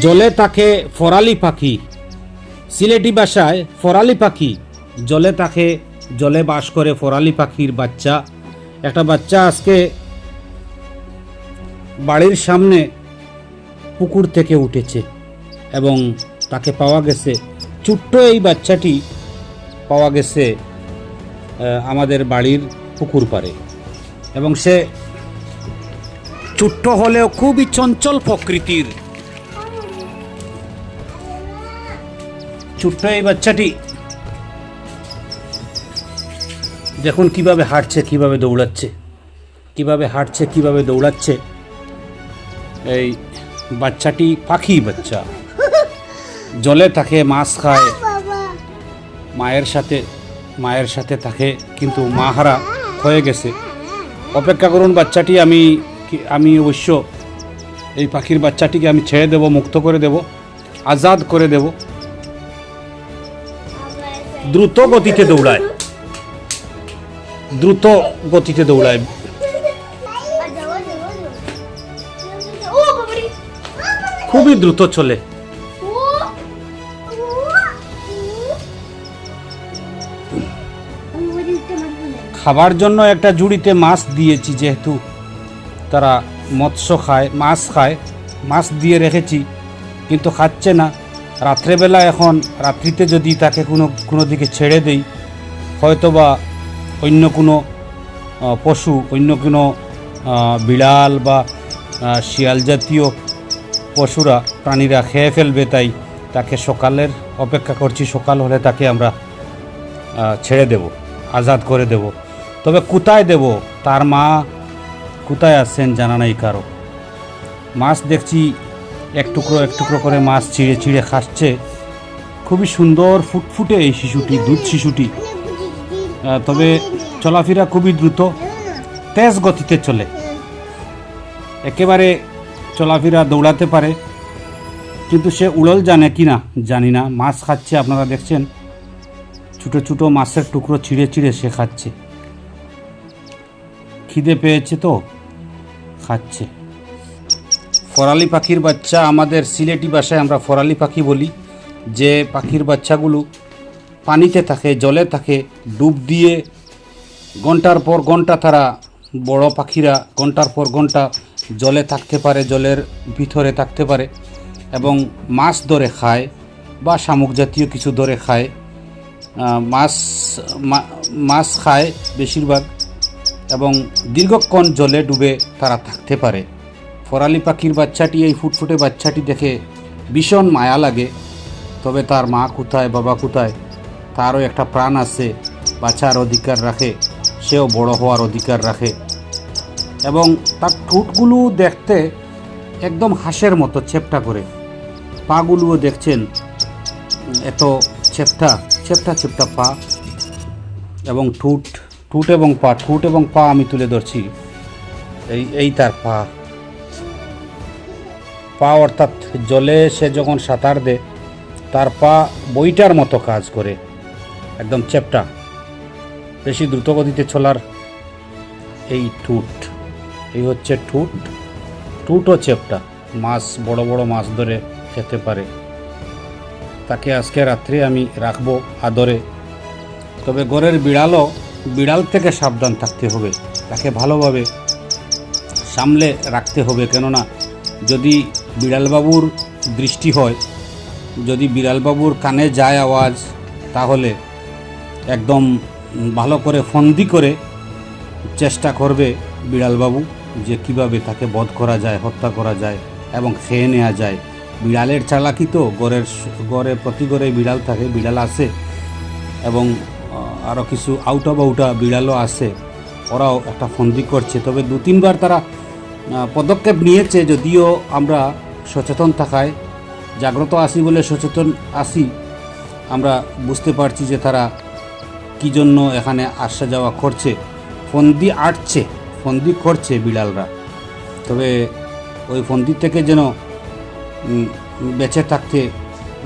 জলে থাকে ফরালি পাখি, সিলেটি ভাষায় ফরালি পাখি। জলে থাকে, জলে বাস করে ফরালি পাখির বাচ্চা। একটা বাচ্চা আজকে বাড়ির সামনে পুকুর থেকে উঠেছে এবং তাকে পাওয়া গেছে। ছোট্ট এই বাচ্চাটি পাওয়া গেছে আমাদের বাড়ির পুকুর পাড়ে এবং সে ছোট্ট হলেও খুবই চঞ্চল প্রকৃতির। ছোট্ট এই বাচ্চাটি দেখুন কিভাবে হাঁটছে, কিভাবে দৌড়াচ্ছে, কিভাবে হাঁটছে, কিভাবে দৌড়াচ্ছে। এই বাচ্চাটি পাখি বাচ্চা, জলে থাকে, মাছ খায়, মায়ের সাথে থাকে, কিন্তু মা হারা হয়ে গেছে। অপেক্ষা করুন, বাচ্চাটি আমি অবশ্য এই পাখির বাচ্চাটিকে আমি ছেড়ে দেব, মুক্ত করে দেব, আজাদ করে দেব। দ্রুত গতিতে দৌড়ায়, দ্রুত গতিতে দৌড়ায়। খুবই দ্রুত চলে। খাবার জন্য একটা ঝুড়িতে মাছ দিয়েছি, যেহেতু তারা মৎস্য খায়, মাছ খায়, মাছ দিয়ে রেখেছি, কিন্তু খাচ্ছে না। রাত্রেবেলা এখন রাত্রিতে যদি তাকে কোনো দিকে ছেড়ে দেই, হয়তোবা অন্য কোনো পশু, অন্য কোনো বিড়াল বা শিয়াল জাতীয় পশুরা, প্রাণীরা খেয়ে ফেলবে। তাই তাকে সকালের অপেক্ষা করছি, সকাল হলে তাকে আমরা ছেড়ে দেব, আজাদ করে দেব। তবে কোথায় দেব, তার মা কোথায় আছেন জানা নাই কারো। মাছ দেখছি এক টুকরো করে মাছ ছিঁড়ে ছিঁড়ে খাচ্ছে। খুবই সুন্দর ফুটফুটে এই শিশুটি, দুধ শিশুটি। তবে চলাফেরা খুবই দ্রুত, তেজ গতিতে চলে, একেবারে চলাফেরা দৌড়াতে পারে। কিন্তু সে উড়ল জানে কি না জানি না। মাছ খাচ্ছে, আপনারা দেখছেন, ছোটো ছোটো মাছের টুকরো ছিঁড়ে ছিঁড়ে সে খাচ্ছে। খিদে পেয়েছে তো খাচ্ছে। ফরালি পাখির বাচ্চা, আমাদের সিলেটি ভাষায় আমরা ফরালি পাখি বলি। যে পাখির বাচ্চাগুলো পানিতে থাকে, জলে থাকে, ডুব দিয়ে ঘন্টার পর ঘন্টা তারা, বড় পাখিরা ঘন্টার পর ঘন্টা জলে থাকতে পারে, জলের ভিতরে থাকতে পারে এবং মাছ ধরে খায় বা শামুক জাতীয় কিছু ধরে খায়। মাছ খায় বেশিরভাগ এবং দীর্ঘক্ষণ জলে ডুবে তারা থাকতে পারে। ফরালি পাখির বাচ্চাটি, এই ফুটফুটে বাচ্চাটি দেখে ভীষণ মায়া লাগে। তবে তার মা কোথায়, বাবা কোথায়? তারও একটা প্রাণ আছে, বাঁচার অধিকার রাখে, সেও বড় হওয়ার অধিকার রাখে। এবং তার ঠোঁটগুলো দেখতে একদম হাঁসের মতো চ্যাপ্টা করে। পাগুলোও দেখছেন এত চ্যাপ্টা পা এবং ঠোঁট এবং পা আমি তুলে ধরছি। এই তার পা অর্থাৎ জলে সে যখন সাঁতার দেয় তার পা বইটার মতো কাজ করে, একদম চ্যাপ্টা। বেশি দ্রুতগতিতে চলার এই ঠোঁট, এই হচ্ছে ঠোঁটও চ্যাপ্টা। মাছ, বড় বড় মাছ ধরে খেতে পারে। তাকে আজকে রাত্রে আমি রাখবো আদরে। তবে ঘরের বিড়াল থেকে সাবধান থাকতে হবে, তাকে ভালোভাবে সামলে রাখতে হবে। কেননা যদি বিড়ালবাবুর দৃষ্টি হয়, যদি বিড়ালবাবুর কানে যায় আওয়াজ, তাহলে একদম ভালো করে ফন্দি করে চেষ্টা করবে বিড়ালবাবু যে কিভাবে তাকে বধ করা যায়, হত্যা করা যায় এবং খেয়ে নেওয়া যায়। বিড়ালের চালাকি তো, ঘরে প্রতি ঘরে বিড়াল থাকে, বিড়াল আছে এবং আরও কিছু আউটা বিড়ালও আছে, ওরাও একটা ফন্দি করছে। তবে 2-3 বার তারা পদক্ষেপ নিয়েছে, যদিও আমরা সচেতন থাকায়, জাগ্রত আসি বলে সচেতন আসি, আমরা বুঝতে পারছি যে তারা কী জন্য এখানে আসা যাওয়া করছে। ফন্দি করছে বিড়ালরা। তবে ওই ফন্দি থেকে যেন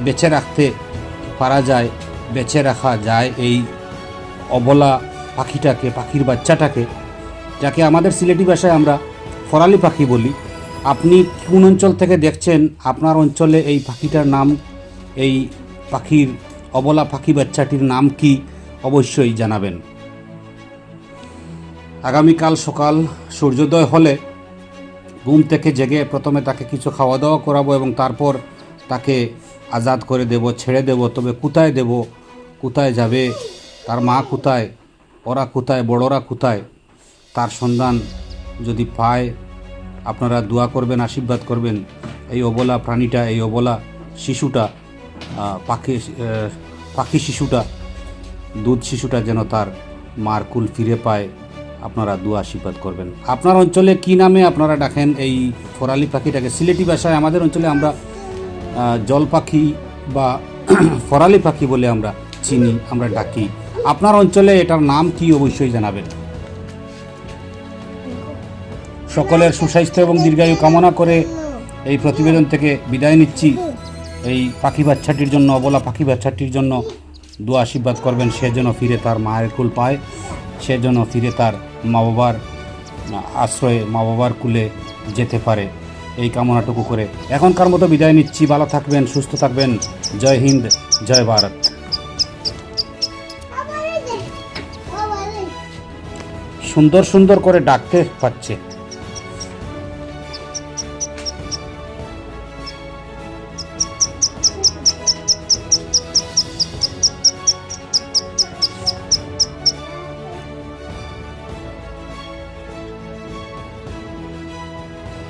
বেঁচে রাখতে পারা যায়, বেঁচে রাখা যায় এই অবলা পাখিটাকে, পাখির বাচ্চাটাকে, যাকে আমাদের সিলেটি ভাষায় আমরা ফরালি পাখি বলি। আপনি কোন অঞ্চল থেকে দেখছেন, আপনার অঞ্চলে এই পাখিটার নাম, এই পাখির অবলা পাখি বাচ্চাটির নাম কি, অবশ্যই জানাবেন। আগামীকাল সকাল সূর্যোদয় হলে ঘুম থেকে জেগে প্রথমে তাকে কিছু খাওয়া দাওয়া করাবো এবং তারপর তাকে আজাদ করে দেব, ছেড়ে দেব। তবে কোথায় দেব, কোথায় যাবে, তার মা কোথায়, ওরা কোথায়, বড়রা কোথায়, তার সন্ধান যদি পায় আপনারা দোয়া করবেন, আশীর্বাদ করবেন। এই অবলা প্রাণীটা, এই অবলা শিশুটা, পাখি শিশুটা, দুধ শিশুটা যেন তার মার কুল ফিরে পায়, আপনারা দোয়া আশীর্বাদ করবেন। আপনার অঞ্চলে কি নামে আপনারা ডাকেন এই ফরালি পাখিটাকে? সিলেটি ভাষায় আমাদের অঞ্চলে আমরা জল পাখি বা ফরালি পাখি বলে আমরা চিনি, আমরা ডাকি। আপনার অঞ্চলে এটার নাম কি, অবশ্যই জানাবেন। সকলের সুস্বাস্থ্য এবং দীর্ঘায়ু কামনা করে এই প্রতিবেদন থেকে বিদায় নিচ্ছি। এই পাখি বাচ্চাটির জন্য, অবলা পাখি বাচ্চাটির জন্য দোয়া আশীর্বাদ করবেন, সে যেন ফিরে তার মায়ের কুল পায়, সে যেন ফিরে তার মা বাবার আশ্রয়ে, মা বাবার কুলে যেতে পারে, এই কামনাটুকু করে এখনকার মতো বিদায় নিচ্ছি। ভালো থাকবেন, সুস্থ থাকবেন। জয় হিন্দ, জয় ভারত। সুন্দর সুন্দর করে ডাকতে পাচ্ছে।